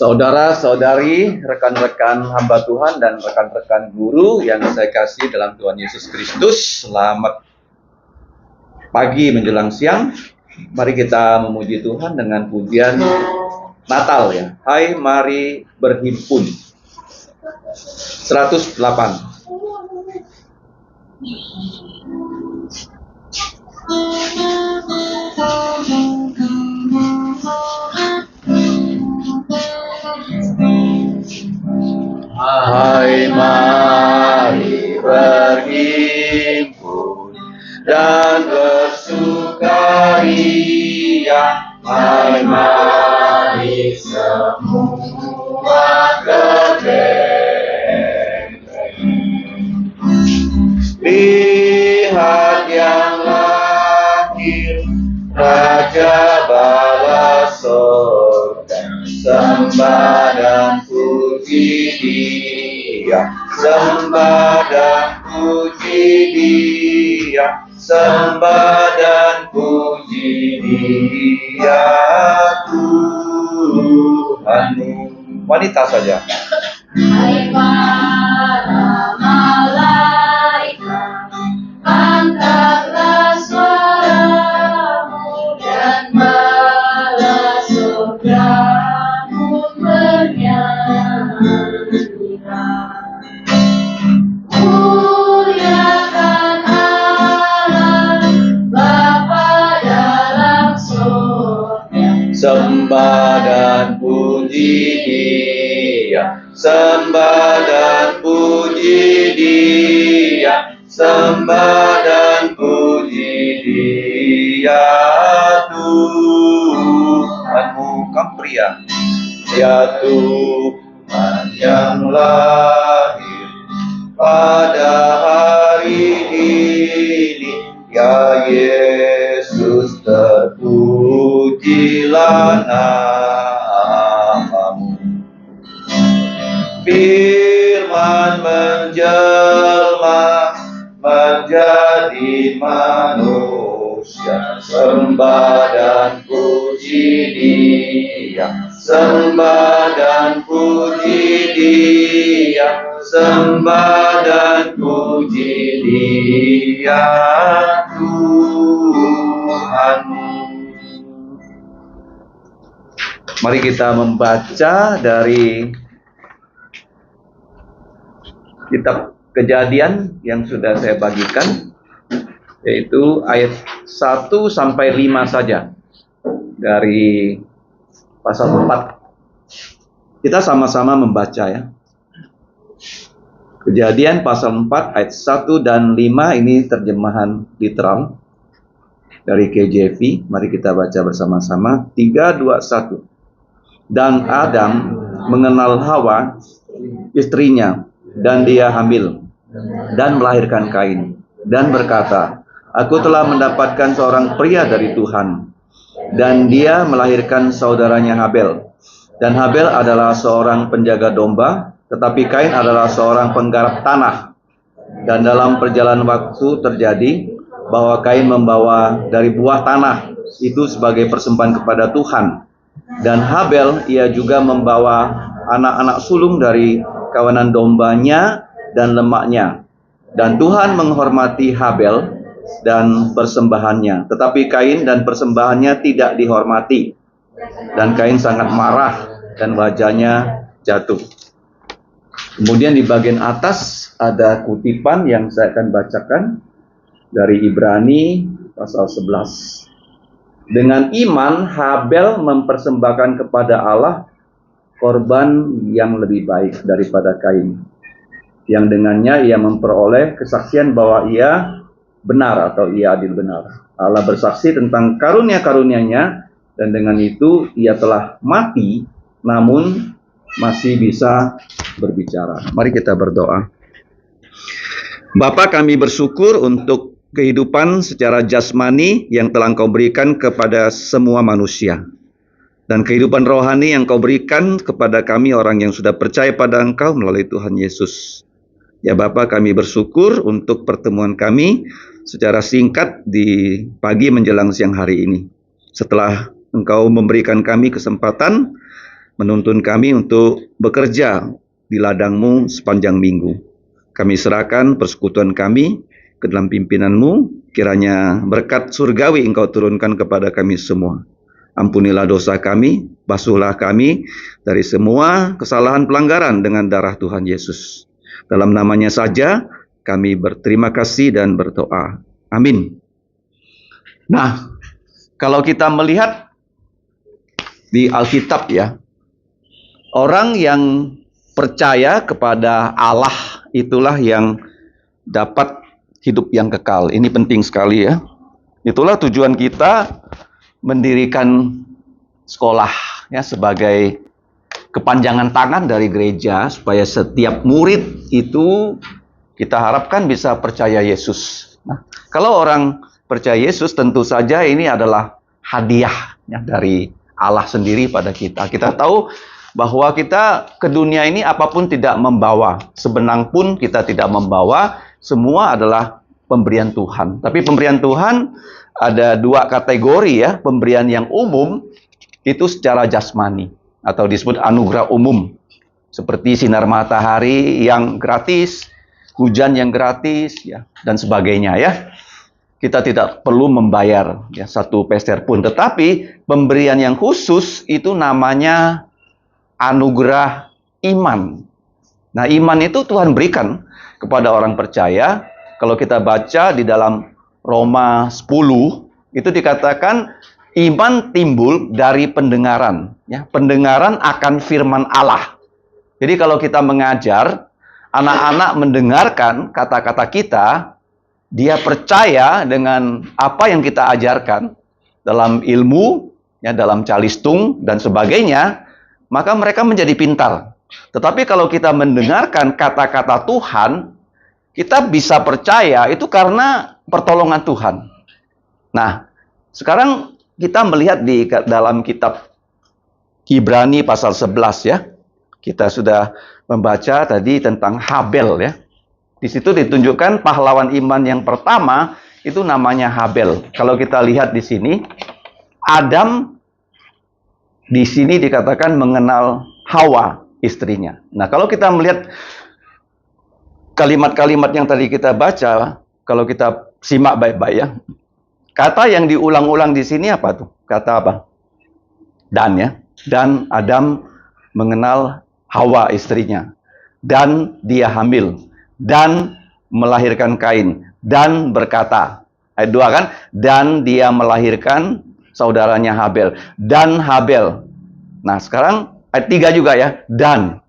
Saudara-saudari, rekan-rekan hamba Tuhan dan rekan-rekan guru yang saya kasih dalam Tuhan Yesus Kristus, selamat pagi menjelang siang. Mari kita memuji Tuhan dengan pujian Natal ya. Hai mari berhimpun. 108. Hai mari berhimpun dan bersukaria. Hai mari semua ke Betlehem. Lihat yang lahir, Raja bala sorga. Sembah dan puji Dia, sembah dan puji Dia, sembah dan puji Dia, Tuhanmu. Wanita saja. Hai para malaikat, angkatlah suaramu dan bala surgamu bernyanyilah. Muliakan Allah Bapa dalam surga. Sembah dan puji Dia, sembah dan puji Dia, sembah dan puji Dia, Tuhanmu. Kampria. Ya Tuhan yang lahir pada hari ini, ya Yesus, terpujilah namamu. Firman menjelma menjadi manusia, sembah dan puji Dia, sembah dan puji Dia, sembah dan puji Dia, Tuhanmu. Mari kita membaca dari kitab Kejadian yang sudah saya bagikan, yaitu ayat 1 sampai 5 saja dari pasal 4. Kita sama-sama membaca ya. Kejadian pasal 4 ayat 1 dan 5, ini terjemahan literal dari KJV. Mari kita baca bersama-sama. 3, 2, 1. Dan Adam mengenal Hawa, istrinya, dan dia hamil dan melahirkan Kain, dan berkata, aku telah mendapatkan seorang pria dari Tuhan. Dan dia melahirkan saudaranya Habel. Dan Habel adalah seorang penjaga domba, tetapi Kain adalah seorang penggarap tanah. Dan dalam perjalanan waktu terjadi bahwa Kain membawa dari buah tanah itu sebagai persembahan kepada Tuhan. Dan Habel ia juga membawa anak-anak sulung dari kawanan dombanya dan lemaknya. Dan Tuhan menghormati Habel dan persembahannya, tetapi Kain dan persembahannya tidak dihormati. Dan Kain sangat marah dan wajahnya jatuh. Kemudian di bagian atas ada kutipan yang saya akan bacakan dari Ibrani pasal 11. Dengan iman Habel mempersembahkan kepada Allah korban yang lebih baik daripada Kain, yang dengannya ia memperoleh kesaksian bahwa ia benar atau ia adil benar. Allah bersaksi tentang karunia-karunia-Nya, dan dengan itu ia telah mati namun masih bisa berbicara. Mari kita berdoa. Bapa, kami bersyukur untuk kehidupan secara jasmani yang telah Engkau berikan kepada semua manusia, dan kehidupan rohani yang Kau berikan kepada kami orang yang sudah percaya pada Engkau melalui Tuhan Yesus. Ya Bapa, kami bersyukur untuk pertemuan kami secara singkat di pagi menjelang siang hari ini. Setelah Engkau memberikan kami kesempatan menuntun kami untuk bekerja di ladang-Mu sepanjang minggu. Kami serahkan persekutuan kami ke dalam pimpinan-Mu, kiranya berkat surgawi Engkau turunkan kepada kami semua. Ampunilah dosa kami, basuhlah kami dari semua kesalahan pelanggaran dengan darah Tuhan Yesus. Dalam namanya saja kami berterima kasih dan berdoa. Amin. Nah, kalau kita melihat di Alkitab ya, orang yang percaya kepada Allah itulah yang dapat hidup yang kekal. Ini penting sekali ya. Itulah tujuan kita mendirikan sekolah ya sebagai kepanjangan tangan dari gereja supaya setiap murid itu kita harapkan bisa percaya Yesus. Nah, kalau orang percaya Yesus tentu saja ini adalah hadiah ya, dari Allah sendiri pada kita. Kita tahu bahwa kita ke dunia ini apapun tidak membawa, sebenang pun kita tidak membawa, semua adalah pemberian Tuhan. Tapi pemberian Tuhan ada dua kategori ya, pemberian yang umum itu secara jasmani atau disebut anugerah umum. Seperti sinar matahari yang gratis, hujan yang gratis ya dan sebagainya ya. Kita tidak perlu membayar ya satu peser pun, tetapi pemberian yang khusus itu namanya anugerah iman. Nah, iman itu Tuhan berikan kepada orang percaya. Kalau kita baca di dalam Roma 10, itu dikatakan iman timbul dari pendengaran. Ya, pendengaran akan firman Allah. Jadi kalau kita mengajar, anak-anak mendengarkan kata-kata kita, dia percaya dengan apa yang kita ajarkan dalam ilmu, ya, dalam calistung dan sebagainya, maka mereka menjadi pintar. Tetapi kalau kita mendengarkan kata-kata Tuhan, kita bisa percaya itu karena pertolongan Tuhan. Nah, sekarang kita melihat di dalam kitab Ibrani pasal 11 ya. Kita sudah membaca tadi tentang Habel ya. Di situ ditunjukkan pahlawan iman yang pertama itu namanya Habel. Kalau kita lihat di sini, Adam di sini dikatakan mengenal Hawa istrinya. Nah, kalau kita melihat kalimat-kalimat yang tadi kita baca, kalau kita simak baik-baik ya. Kata yang diulang-ulang di sini apa tuh? Kata apa? Dan ya. Dan Adam mengenal Hawa istrinya. Dan dia hamil. Dan melahirkan Kain. Dan berkata. Ayat 2 kan? Dan dia melahirkan saudaranya Habel. Dan Habel. Nah, sekarang ayat 3 juga ya. Dan.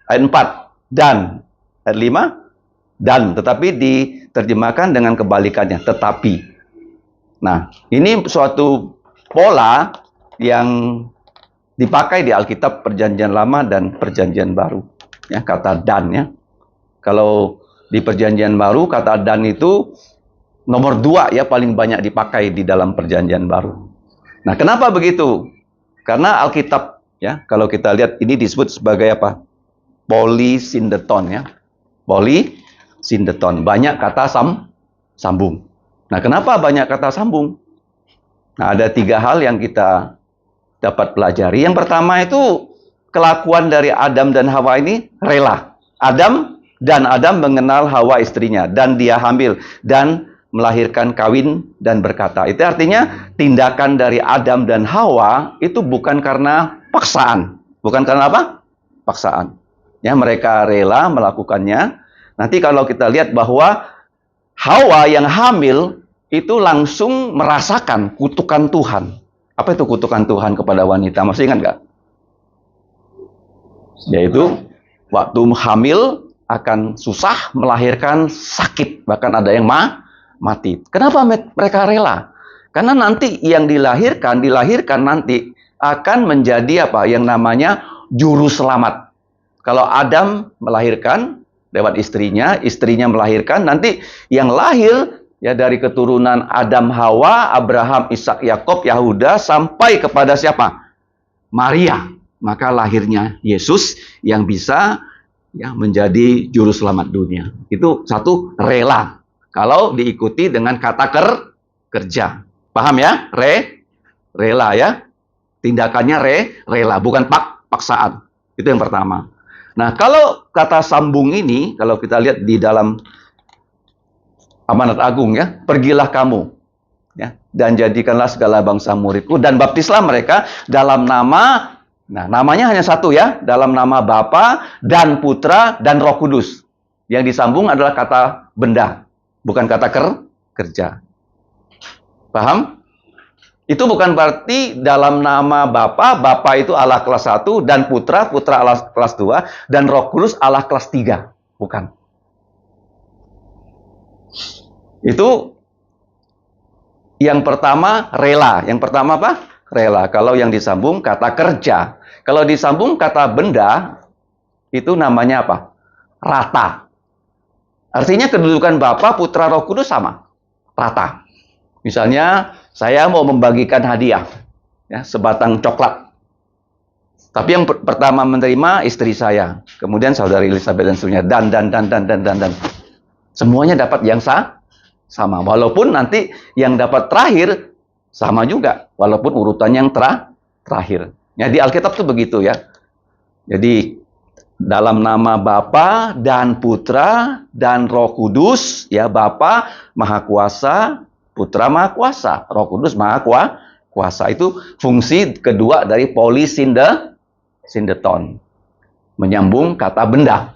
Ayat 4. Dan. Ayat 5. Dan. Tetapi diterjemahkan dengan kebalikannya. Tetapi. Nah, ini suatu pola yang dipakai di Alkitab Perjanjian Lama dan Perjanjian Baru. Ya, kata dan ya. Kalau di Perjanjian Baru, kata dan itu nomor 2 ya paling banyak dipakai di dalam Perjanjian Baru. Nah, kenapa begitu? Karena Alkitab ya, kalau kita lihat ini disebut sebagai apa? Polisindeton ya. Polisindeton, banyak kata sambung. Nah, kenapa banyak kata sambung? Nah, ada 3 hal yang kita dapat pelajari. Yang pertama itu kelakuan dari Adam dan Hawa ini rela. Adam mengenal Hawa istrinya dan dia hamil dan melahirkan Kain dan berkata. Itu artinya tindakan dari Adam dan Hawa itu bukan karena paksaan. Bukan karena apa? Paksaan. Ya, mereka rela melakukannya. Nanti kalau kita lihat bahwa Hawa yang hamil itu langsung merasakan kutukan Tuhan. Apa itu kutukan Tuhan kepada wanita? Masih ingat nggak? Yaitu waktu hamil akan susah, melahirkan sakit, bahkan ada yang mati. Kenapa mereka rela? Karena nanti yang dilahirkan nanti akan menjadi apa? Yang namanya juru selamat. Kalau Adam melahirkan lewat istrinya melahirkan, nanti yang lahir ya dari keturunan Adam, Hawa, Abraham, Ishak, Yakub, Yahuda sampai kepada siapa? Maria. Maka lahirnya Yesus yang bisa ya menjadi juru selamat dunia. Itu satu, rela. Kalau diikuti dengan kata kerja. Paham ya? Rela ya. Tindakannya rela, bukan paksaan. Itu yang pertama. Nah, kalau kata sambung ini, kalau kita lihat di dalam Amanat Agung ya, pergilah kamu ya, dan jadikanlah segala bangsa muridku dan baptislah mereka dalam nama, nah namanya hanya satu ya, dalam nama Bapa dan Putra dan Roh Kudus. Yang disambung adalah kata benda, bukan kata kerja. Paham? Itu bukan berarti dalam nama Bapa, Bapa itu Allah kelas 1, dan Putra, Putra Allah kelas 2, dan Roh Kudus Allah kelas 3. Bukan. Itu yang pertama rela. Yang pertama apa? Rela. Kalau yang disambung kata kerja. Kalau disambung kata benda, itu namanya apa? Rata. Artinya kedudukan Bapa, Putra, Roh Kudus sama. Rata. Misalnya, saya mau membagikan hadiah. Ya, sebatang coklat. Tapi yang pertama menerima istri saya. Kemudian saudari Elizabeth dan seterusnya. Dan. Semuanya dapat yang sama. Walaupun nanti yang dapat terakhir sama juga. Walaupun urutan yang terakhir. Ya, di Alkitab itu begitu ya. Jadi dalam nama Bapa dan Putra dan Roh Kudus, ya, Bapa Maha Kuasa, Putra Maha Kuasa, Roh Kudus Maha Kuasa. Itu fungsi kedua dari polisindeton. Menyambung kata benda.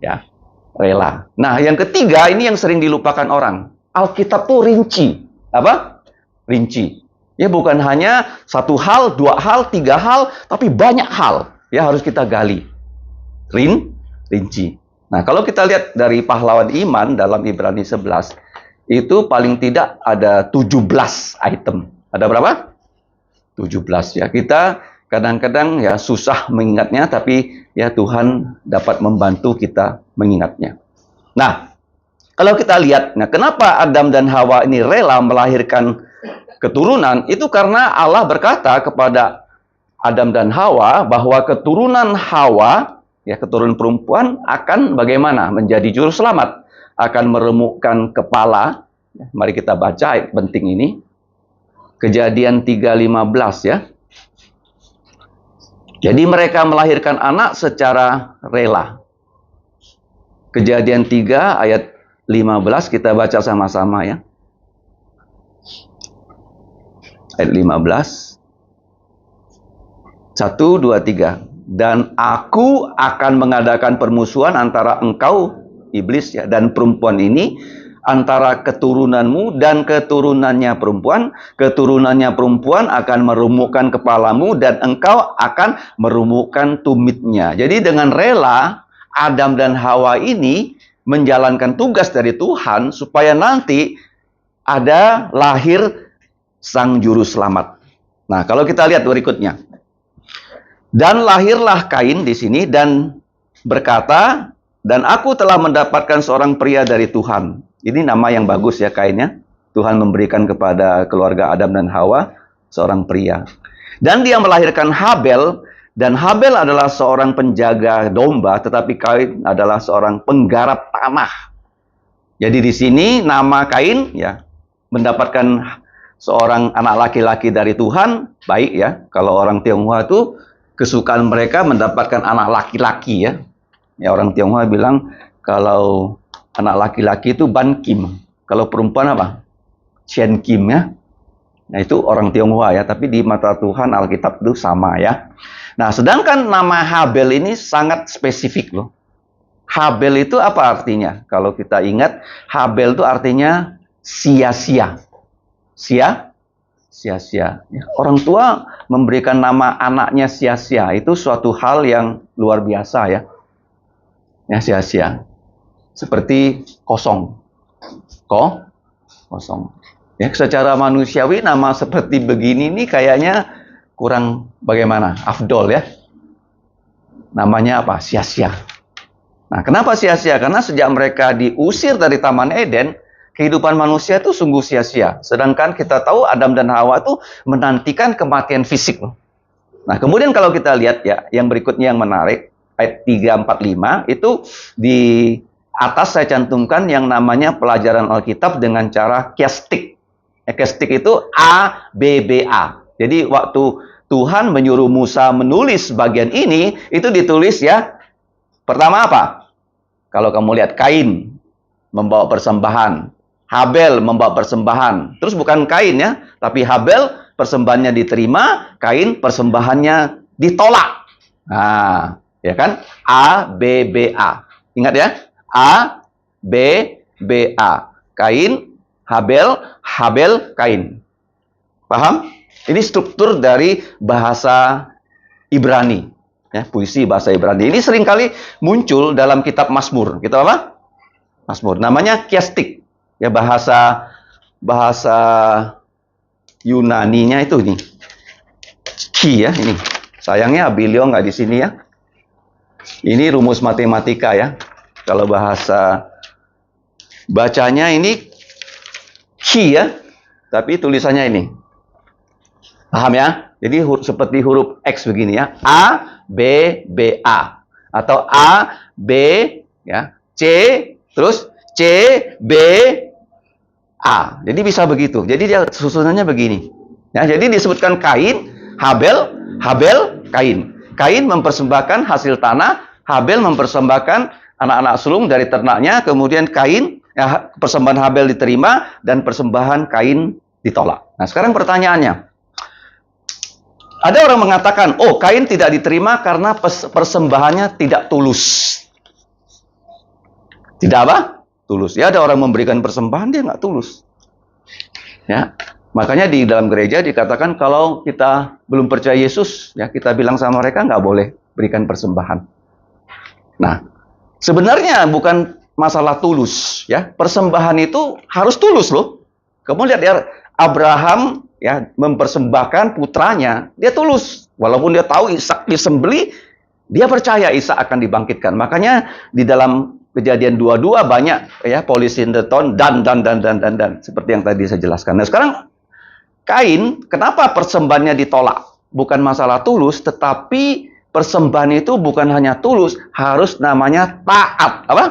Ya. Rela. Nah, yang ketiga ini yang sering dilupakan orang. Alkitab tuh rinci. Apa? Rinci. Ya, bukan hanya satu hal, dua hal, tiga hal, tapi banyak hal. Ya, harus kita gali. Rinci. Nah, kalau kita lihat dari pahlawan iman dalam Ibrani 11, itu paling tidak ada 17 item. Ada berapa? 17 ya. Kita kadang-kadang ya susah mengingatnya, tapi ya Tuhan dapat membantu kita mengingatnya. Nah, kalau kita lihat, nah kenapa Adam dan Hawa ini rela melahirkan keturunan? Itu karena Allah berkata kepada Adam dan Hawa bahwa keturunan Hawa, ya keturunan perempuan akan bagaimana? Menjadi juru selamat, akan meremukkan kepala. Mari kita baca ayat penting ini. Kejadian 3:15 ya. Jadi mereka melahirkan anak secara rela. Kejadian 3 ayat 15 kita baca sama-sama ya. Ayat 15. 1, 2, 3. Dan aku akan mengadakan permusuhan antara engkau, iblis ya, dan perempuan ini, antara keturunanmu dan keturunannya perempuan. Keturunannya perempuan akan meremukkan kepalamu dan engkau akan meremukkan tumitnya. Jadi dengan rela Adam dan Hawa ini menjalankan tugas dari Tuhan supaya nanti ada lahir sang juru selamat. Nah, kalau kita lihat berikutnya. Dan lahirlah Kain di sini dan berkata, dan aku telah mendapatkan seorang pria dari Tuhan. Ini nama yang bagus ya Kainnya. Tuhan memberikan kepada keluarga Adam dan Hawa seorang pria. Dan dia melahirkan Habel, dan Habel adalah seorang penjaga domba, tetapi Kain adalah seorang penggarap tanah. Jadi di sini nama Kain ya mendapatkan seorang anak laki-laki dari Tuhan, baik ya. Kalau orang Tionghoa itu kesukaan mereka mendapatkan anak laki-laki ya. Ya orang Tionghoa bilang kalau anak laki-laki itu Ban Kim. Kalau perempuan apa? Chen Kim ya. Nah itu orang Tionghoa ya. Tapi di mata Tuhan Alkitab itu sama ya. Nah sedangkan nama Habel ini sangat spesifik loh. Habel itu apa artinya? Kalau kita ingat Habel itu artinya sia-sia. Sia-sia. Orang tua memberikan nama anaknya sia-sia. Itu suatu hal yang luar biasa ya. Ya sia-sia. Seperti kosong. Kosong. Ya, secara manusiawi nama seperti begini nih kayaknya kurang bagaimana? Afdol ya. Namanya apa? Sia-sia. Nah, kenapa sia-sia? Karena sejak mereka diusir dari Taman Eden, kehidupan manusia itu sungguh sia-sia. Sedangkan kita tahu Adam dan Hawa itu menantikan kematian fisik loh. Nah, kemudian kalau kita lihat ya, yang berikutnya yang menarik, ayat 3, 4, 5, itu di atas saya cantumkan yang namanya pelajaran Alkitab dengan cara kiastik. Kiastik itu A, B, B, A. Jadi waktu Tuhan menyuruh Musa menulis bagian ini, itu ditulis ya. Pertama apa? Kalau kamu lihat, Kain membawa persembahan, Habel membawa persembahan. Terus bukan Kain ya, tapi Habel persembahannya diterima, Kain persembahannya ditolak. Nah, ya kan? A, B, B, A. Ingat ya? A, B, B, A. Kain, Habel, Habel, Kain. Paham? Ini struktur dari bahasa Ibrani. Ya, puisi bahasa Ibrani. Ini seringkali muncul dalam kitab Mazmur. Kitab apa? Mazmur. Namanya kiastik. Ya, bahasa Yunaninya itu nih. Ki ya ini. Sayangnya Abilio nggak di sini ya. Ini rumus matematika ya. Kalau bahasa bacanya ini ki ya. Tapi tulisannya ini. Paham ya? Jadi seperti huruf X begini ya. A, B, B, A. Atau A, B, ya, C, terus C, B, A. Jadi bisa begitu. Jadi dia susunannya begini. Ya, jadi disebutkan Kain, Habel, Habel, Kain. Kain mempersembahkan hasil tanah, Habel mempersembahkan anak-anak sulung dari ternaknya, kemudian Kain, ya, persembahan Habel diterima dan persembahan Kain ditolak. Nah, sekarang pertanyaannya, ada orang mengatakan, oh, Kain tidak diterima karena persembahannya tidak tulus. Tidak apa? Tulus. Ya, ada orang memberikan persembahan, dia nggak tulus. Ya, makanya di dalam gereja dikatakan kalau kita belum percaya Yesus, ya kita bilang sama mereka nggak boleh berikan persembahan. Nah, sebenarnya bukan masalah tulus. Ya, persembahan itu harus tulus loh. Kamu lihat ya, Abraham ya mempersembahkan putranya, dia tulus. Walaupun dia tahu Ishak disembelih, dia percaya Ishak akan dibangkitkan. Makanya di dalam Kejadian 22 banyak ya polisindeton dan seperti yang tadi saya jelaskan. Nah, sekarang Kain, kenapa persembahannya ditolak? Bukan masalah tulus, tetapi persembahan itu bukan hanya tulus, harus namanya taat. Apa?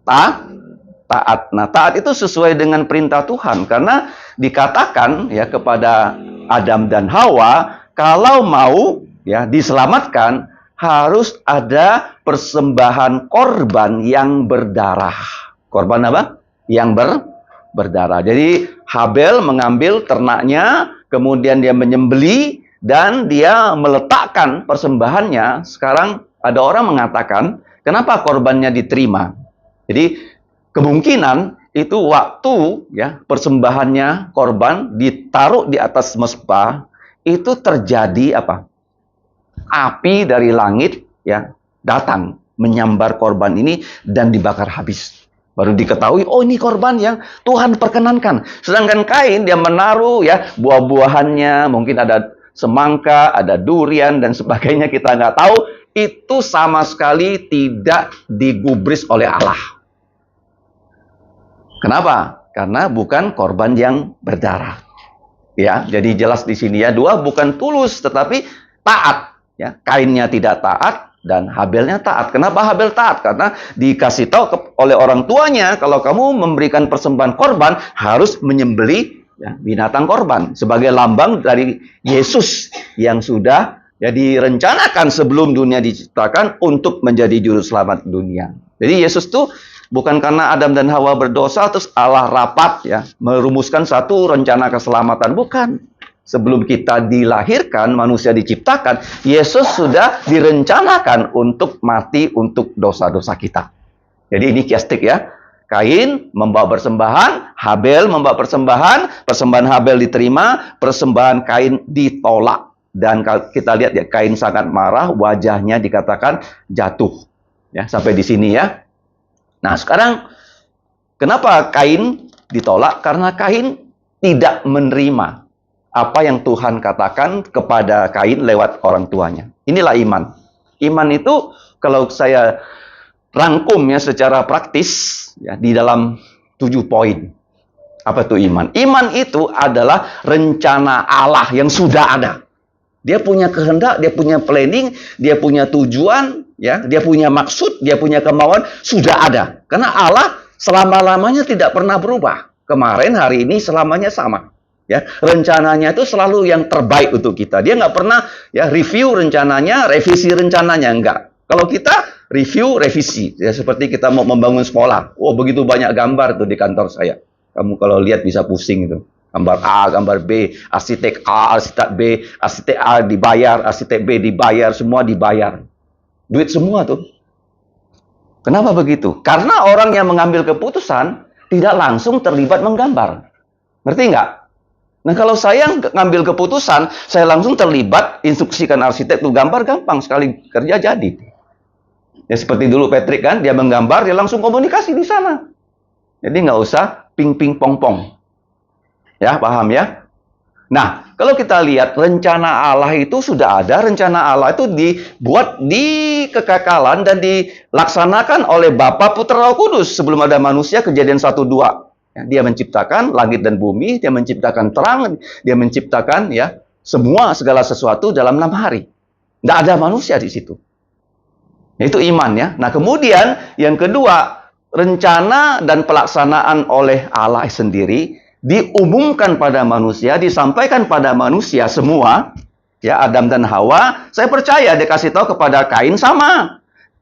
Taat. Nah, taat itu sesuai dengan perintah Tuhan karena dikatakan ya kepada Adam dan Hawa, kalau mau ya diselamatkan harus ada persembahan korban yang berdarah. Korban apa? Yang berdarah. Jadi Habel mengambil ternaknya, kemudian dia menyembelih dan dia meletakkan persembahannya. Sekarang ada orang mengatakan, kenapa korbannya diterima? Jadi kemungkinan itu waktu ya persembahannya korban ditaruh di atas mezbah itu terjadi apa? Api dari langit ya datang menyambar korban ini dan dibakar habis. Baru diketahui, oh ini korban yang Tuhan perkenankan. Sedangkan Kain dia menaruh ya buah-buahannya, mungkin ada semangka, ada durian dan sebagainya, kita nggak tahu. Itu sama sekali tidak digubris oleh Allah. Kenapa? Karena bukan korban yang berdarah. Ya, jadi jelas di sini ya, dua bukan tulus tetapi taat. Ya, Kainnya tidak taat dan Habelnya taat. Kenapa Habel taat? Karena dikasih tahu oleh orang tuanya kalau kamu memberikan persembahan korban harus menyembelih ya, binatang korban sebagai lambang dari Yesus yang sudah ya direncanakan sebelum dunia diciptakan untuk menjadi juru selamat dunia. Jadi Yesus tuh bukan karena Adam dan Hawa berdosa terus Allah rapat ya merumuskan satu rencana keselamatan, bukan. Sebelum kita dilahirkan, manusia diciptakan, Yesus sudah direncanakan untuk mati untuk dosa-dosa kita. Jadi ini kiastik ya. Kain membawa persembahan, Habel membawa persembahan, persembahan Habel diterima, persembahan Kain ditolak. Dan kita lihat ya, Kain sangat marah, wajahnya dikatakan jatuh. Ya, sampai di sini ya. Nah, sekarang kenapa Kain ditolak? Karena Kain tidak menerima apa yang Tuhan katakan kepada Kain lewat orang tuanya. Inilah iman. Iman itu kalau saya rangkum ya secara praktis ya di dalam 7 poin. Apa itu iman? Iman itu adalah rencana Allah yang sudah ada. Dia punya kehendak, dia punya planning, dia punya tujuan, ya, dia punya maksud, dia punya kemauan, sudah ada. Karena Allah selama-lamanya tidak pernah berubah. Kemarin, hari ini, selamanya sama. Ya, rencananya itu selalu yang terbaik untuk kita. Dia nggak pernah ya review rencananya, revisi rencananya, enggak. Kalau kita review, revisi, ya seperti kita mau membangun sekolah. Oh, begitu banyak gambar tuh di kantor saya. Kamu kalau lihat bisa pusing itu. Gambar A, gambar B, arsitek A, arsitek B, arsitek A dibayar, arsitek B dibayar, semua dibayar. Duit semua tuh. Kenapa begitu? Karena orang yang mengambil keputusan tidak langsung terlibat menggambar. Ngerti nggak? Nah, kalau saya ngambil keputusan, saya langsung terlibat, instruksikan arsitek tuh gambar, gampang sekali kerja jadi. Ya seperti dulu Patrick kan, dia menggambar, dia langsung komunikasi di sana. Jadi nggak usah ping-ping pong-pong. Ya, paham ya? Nah, kalau kita lihat rencana Allah itu sudah ada, rencana Allah itu dibuat di kekekalan dan dilaksanakan oleh Bapa, Putra, Roh Kudus sebelum ada manusia. Kejadian 1-2. Ya, dia menciptakan langit dan bumi, dia menciptakan terang, dia menciptakan ya semua segala sesuatu dalam 6 hari. Tidak ada manusia di situ. Itu iman ya. Nah, kemudian yang kedua, rencana dan pelaksanaan oleh Allah sendiri diumumkan pada manusia, disampaikan pada manusia semua, ya Adam dan Hawa. Saya percaya dikasih tahu kepada Kain sama,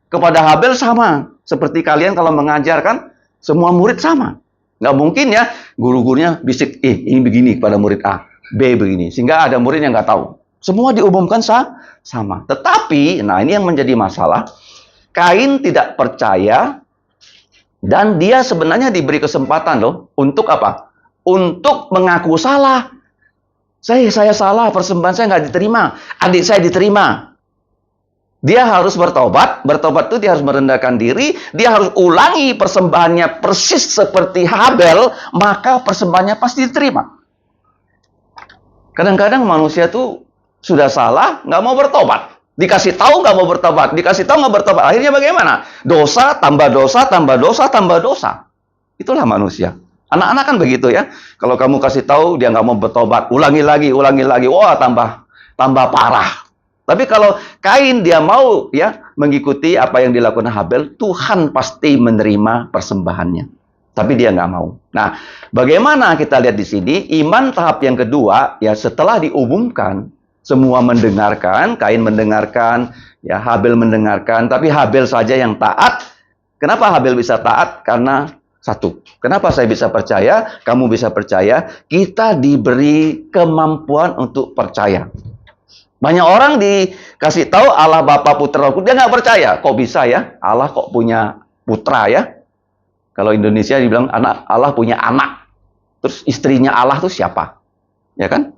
kepada Habel sama. Seperti kalian kalau mengajar kan, semua murid sama. Nggak mungkin ya guru-gurunya bisik, ini begini kepada murid A, B begini. Sehingga ada murid yang nggak tahu. Semua diumumkan sama. Tetapi, nah ini yang menjadi masalah. Kain tidak percaya dan dia sebenarnya diberi kesempatan loh. Untuk apa? Untuk mengaku salah. Saya salah, persembahan saya nggak diterima. Adik saya diterima. Dia harus bertobat. Bertobat itu dia harus merendahkan diri. Dia harus ulangi persembahannya persis seperti Habel. Maka persembahannya pasti diterima. Kadang-kadang manusia tuh sudah salah, nggak mau bertobat. Dikasih tahu nggak mau bertobat. Dikasih tahu nggak bertobat. Akhirnya bagaimana? Dosa, tambah dosa, tambah dosa, tambah dosa. Itulah manusia. Anak-anak kan begitu ya. Kalau kamu kasih tahu, dia nggak mau bertobat. Ulangi lagi. Wah, tambah parah. Tapi kalau Kain dia mau ya mengikuti apa yang dilakukan Habel, Tuhan pasti menerima persembahannya. Tapi dia nggak mau. Nah, bagaimana kita lihat di sini? Iman tahap yang kedua, ya setelah diumumkan, semua mendengarkan, Kain mendengarkan, ya Habel mendengarkan, tapi Habel saja yang taat. Kenapa Habel bisa taat? Karena satu. Kenapa saya bisa percaya? Kamu bisa percaya? Kita diberi kemampuan untuk percaya. Banyak orang dikasih tahu Allah Bapa Putra Roh Kudus, dia nggak percaya. Kok bisa ya? Allah kok punya putra ya? Kalau Indonesia dibilang Allah punya anak. Terus istrinya Allah tuh siapa? Ya kan?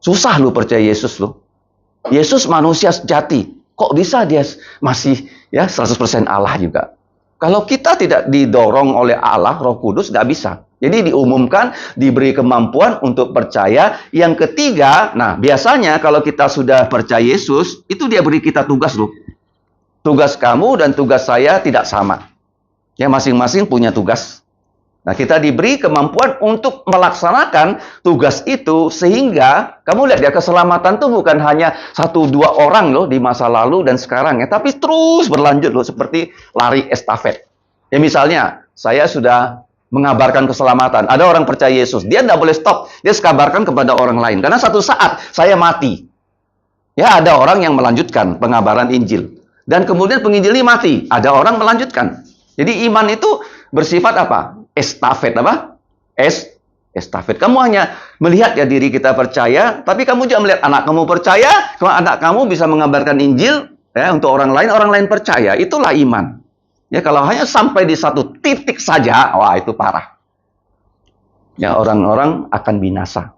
Susah lu percaya Yesus lu. Yesus manusia sejati. Kok bisa dia masih ya 100% Allah juga? Kalau kita tidak didorong oleh Allah, Roh Kudus, nggak bisa. Jadi diumumkan, diberi kemampuan untuk percaya. Yang ketiga, nah biasanya kalau kita sudah percaya Yesus, itu dia beri kita tugas loh. Tugas kamu dan tugas saya tidak sama. Ya masing-masing punya tugas. Nah kita diberi kemampuan untuk melaksanakan tugas itu. Sehingga, kamu lihat ya keselamatan itu bukan hanya 1-2 orang loh di masa lalu dan sekarang ya. Tapi terus berlanjut loh seperti lari estafet. Ya misalnya, saya sudah mengabarkan keselamatan. Ada orang percaya Yesus. Dia tidak boleh stop. Dia kabarkan kepada orang lain. Karena satu saat saya mati. Ya ada orang yang melanjutkan pengabaran Injil. Dan kemudian penginjil ini mati. Ada orang melanjutkan. Jadi iman itu bersifat apa? Estafet apa? Estafet. Kamu hanya melihat ya diri kita percaya, tapi kamu juga melihat anak kamu percaya, kalau anak kamu bisa mengabarkan Injil ya untuk orang lain percaya. Itulah iman. Ya kalau hanya sampai di satu titik saja, wah itu parah. Ya orang-orang akan binasa.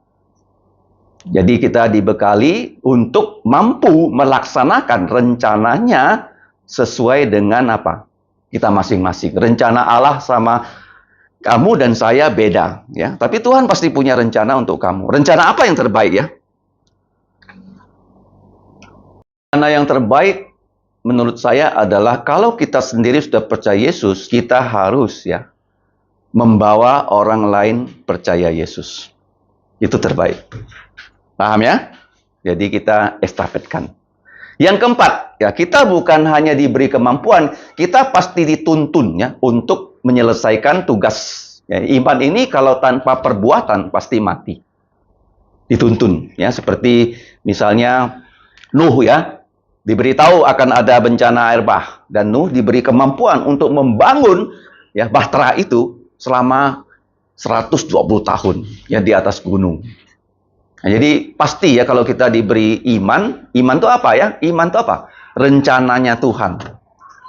Jadi kita dibekali untuk mampu melaksanakan rencananya sesuai dengan apa? Kita masing-masing. Rencana Allah sama kamu dan saya beda, ya. Tapi Tuhan pasti punya rencana untuk kamu. Rencana apa yang terbaik ya? Rencana yang terbaik menurut saya adalah kalau kita sendiri sudah percaya Yesus, kita harus ya membawa orang lain percaya Yesus. Itu terbaik. Paham ya? Jadi kita estafetkan. Yang keempat, ya kita bukan hanya diberi kemampuan, kita pasti dituntun ya untuk menyelesaikan tugas. Ya, iman ini kalau tanpa perbuatan pasti mati. dituntun, ya, seperti misalnya Nuh, ya, diberitahu akan ada bencana air bah, dan Nuh diberi kemampuan untuk membangun, ya, bahtera itu selama 120 tahun, ya, di atas gunung. Nah, jadi pasti ya kalau kita diberi iman, iman itu apa ya? Iman itu apa? Rencananya Tuhan.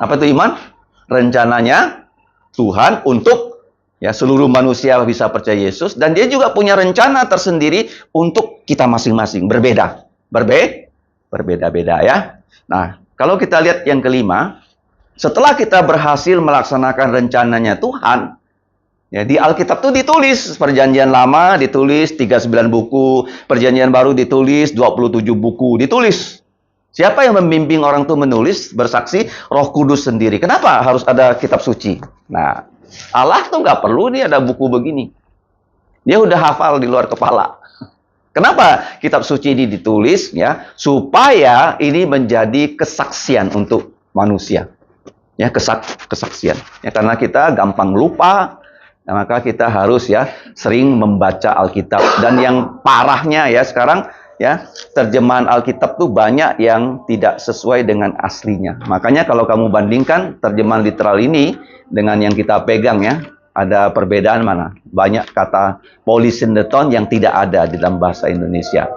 Apa itu iman? Rencananya Tuhan untuk, ya, seluruh manusia bisa percaya Yesus, dan dia juga punya rencana tersendiri untuk kita masing-masing. Berbeda-beda, ya. Nah, kalau kita lihat yang kelima, setelah kita berhasil melaksanakan rencananya Tuhan, ya, di Alkitab itu ditulis, Perjanjian Lama ditulis 39 buku, Perjanjian Baru ditulis 27 buku, ditulis. Siapa yang membimbing orang itu menulis? Bersaksi Roh Kudus sendiri. Kenapa harus ada kitab suci? Nah, Allah tuh nggak perlu dia ada buku begini. Dia udah hafal di luar kepala. Kenapa kitab suci ini ditulis? Ya, supaya ini menjadi kesaksian untuk manusia. Ya, kesaksian. Ya, karena kita gampang lupa. Nah, maka kita harus, ya, sering membaca Alkitab. Dan yang parahnya, ya, sekarang, ya, terjemahan Alkitab tuh banyak yang tidak sesuai dengan aslinya. Makanya kalau kamu bandingkan terjemahan literal ini dengan yang kita pegang, ya, ada perbedaan mana? Banyak kata polysyndecton yang tidak ada di dalam bahasa Indonesia.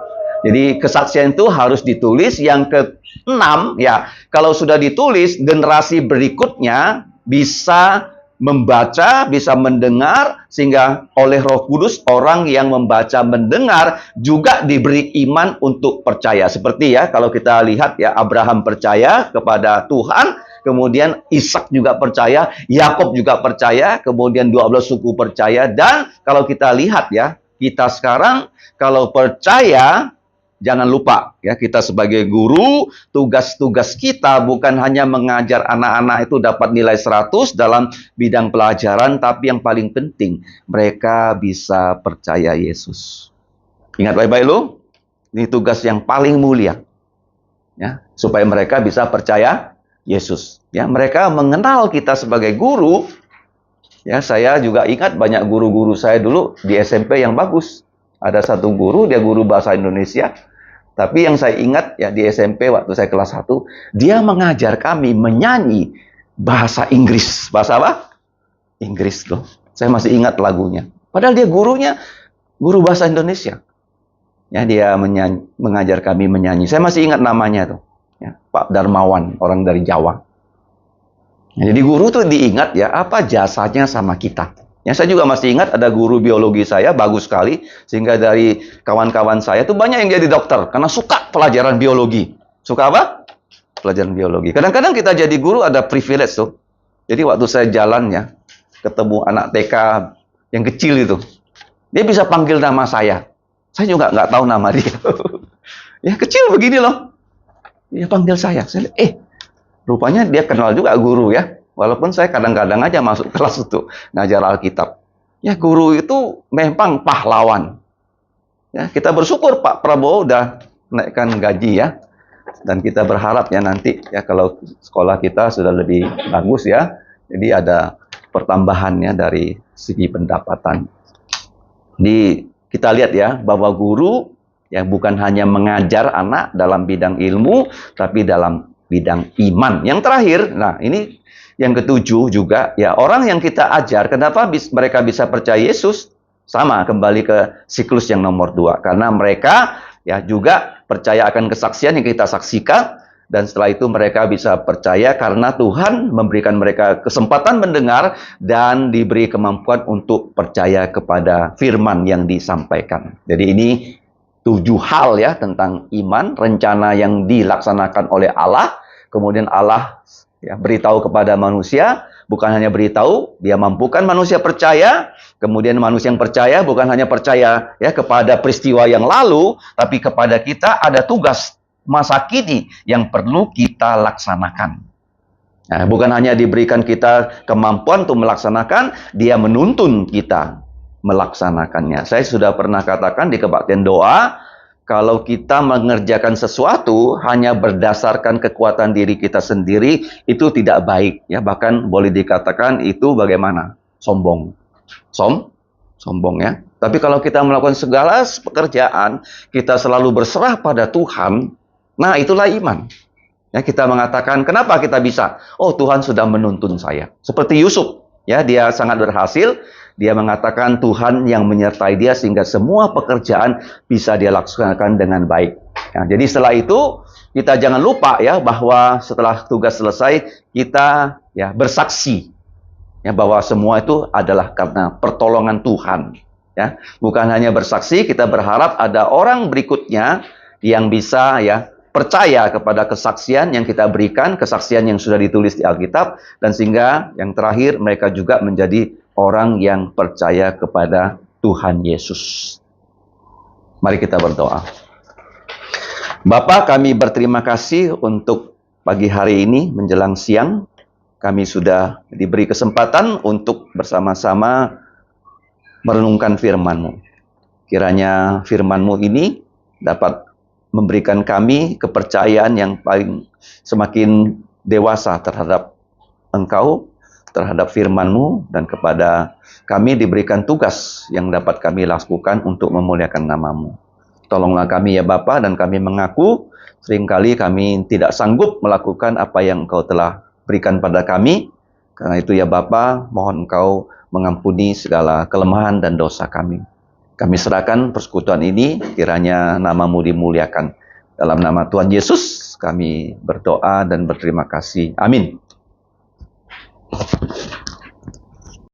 Jadi kesaksian itu harus ditulis. Yang keenam, ya, kalau sudah ditulis, generasi berikutnya bisa membaca, bisa mendengar, sehingga oleh Roh Kudus orang yang membaca mendengar juga diberi iman untuk percaya. Seperti, ya, kalau kita lihat, ya, Abraham percaya kepada Tuhan, kemudian Ishak juga percaya, Yakub juga percaya, kemudian 12 suku percaya, dan kalau kita lihat, ya, kita sekarang kalau percaya, jangan lupa, ya, kita sebagai guru, tugas-tugas kita bukan hanya mengajar anak-anak itu dapat nilai 100 dalam bidang pelajaran, tapi yang paling penting, mereka bisa percaya Yesus. Ingat baik-baik lo, ini tugas yang paling mulia, ya, supaya mereka bisa percaya Yesus. Ya, mereka mengenal kita sebagai guru. Ya, saya juga ingat banyak guru-guru saya dulu di SMP yang bagus. Ada satu guru, dia guru bahasa Indonesia. Tapi yang saya ingat, ya, di SMP waktu saya kelas 1, dia mengajar kami menyanyi bahasa Inggris. Bahasa apa? Inggris loh. Saya masih ingat lagunya. Padahal dia gurunya guru bahasa Indonesia. Ya, dia mengajar kami menyanyi. Saya masih ingat namanya tuh. Ya, Pak Darmawan, orang dari Jawa. Ya, jadi guru tuh diingat, ya, apa jasanya sama kita. Ya, saya juga masih ingat ada guru biologi saya, bagus sekali. Sehingga dari kawan-kawan saya tuh banyak yang jadi dokter. Karena suka pelajaran biologi. Suka apa? Pelajaran biologi. Kadang-kadang kita jadi guru ada privilege tuh. Jadi waktu saya jalan, ya, ketemu anak TK yang kecil itu. Dia bisa panggil nama saya. Saya juga nggak tahu nama dia. Ya, kecil begini loh. Dia panggil saya. Saya lihat, rupanya dia kenal juga guru, ya. Walaupun saya kadang-kadang aja masuk kelas itu ngajar Alkitab. Ya, guru itu memang pahlawan. Ya, kita bersyukur Pak Prabowo udah naikkan gaji, ya. Dan kita berharap, ya, nanti, ya, kalau sekolah kita sudah lebih bagus, ya. Jadi ada pertambahannya dari segi pendapatan. Kita lihat, ya, bahwa guru yang bukan hanya mengajar anak dalam bidang ilmu, tapi dalam bidang iman. Yang terakhir, nah ini yang ketujuh juga, ya, orang yang kita ajar, kenapa mereka bisa percaya Yesus? Sama, kembali ke siklus yang nomor 2. Karena mereka, ya, juga percaya akan kesaksian yang kita saksikan, dan setelah itu mereka bisa percaya karena Tuhan memberikan mereka kesempatan mendengar dan diberi kemampuan untuk percaya kepada firman yang disampaikan. Jadi ini 7 hal, ya, tentang iman, rencana yang dilaksanakan oleh Allah, kemudian Allah, ya, beritahu kepada manusia, bukan hanya beritahu, dia mampukan manusia percaya, kemudian manusia yang percaya bukan hanya percaya, ya, kepada peristiwa yang lalu, tapi kepada kita ada tugas masa kini yang perlu kita laksanakan. Nah, bukan hanya diberikan kita kemampuan untuk melaksanakan, dia menuntun kita melaksanakannya. Saya sudah pernah katakan di kebaktian doa, kalau kita mengerjakan sesuatu hanya berdasarkan kekuatan diri kita sendiri, itu tidak baik, ya. Bahkan boleh dikatakan itu bagaimana? Sombong. Sombong, ya. Tapi kalau kita melakukan segala pekerjaan, kita selalu berserah pada Tuhan, nah itulah iman. Ya, kita mengatakan, kenapa kita bisa? Oh, Tuhan sudah menuntun saya. Seperti Yusuf, ya, dia sangat berhasil. Dia mengatakan Tuhan yang menyertai dia sehingga semua pekerjaan bisa dia laksanakan dengan baik. Ya, jadi setelah itu, kita jangan lupa ya bahwa setelah tugas selesai, kita ya bersaksi ya bahwa semua itu adalah karena pertolongan Tuhan. Ya, bukan hanya bersaksi, kita berharap ada orang berikutnya yang bisa ya percaya kepada kesaksian yang kita berikan, kesaksian yang sudah ditulis di Alkitab, dan sehingga yang terakhir mereka juga menjadi orang yang percaya kepada Tuhan Yesus. Mari kita berdoa. Bapa, kami berterima kasih untuk pagi hari ini menjelang siang. Kami sudah diberi kesempatan untuk bersama-sama merenungkan firman-Mu. Kiranya firman-Mu ini dapat memberikan kami kepercayaan yang paling semakin dewasa terhadap Engkau, terhadap firman-Mu, dan kepada kami diberikan tugas yang dapat kami lakukan untuk memuliakan nama-Mu. Tolonglah kami ya Bapa, dan kami mengaku seringkali kami tidak sanggup melakukan apa yang Engkau telah berikan pada kami. Karena itu ya Bapa, mohon Engkau mengampuni segala kelemahan dan dosa kami. Kami serahkan persekutuan ini, kiranya nama-Mu dimuliakan. Dalam nama Tuhan Yesus, kami berdoa dan berterima kasih. Amin.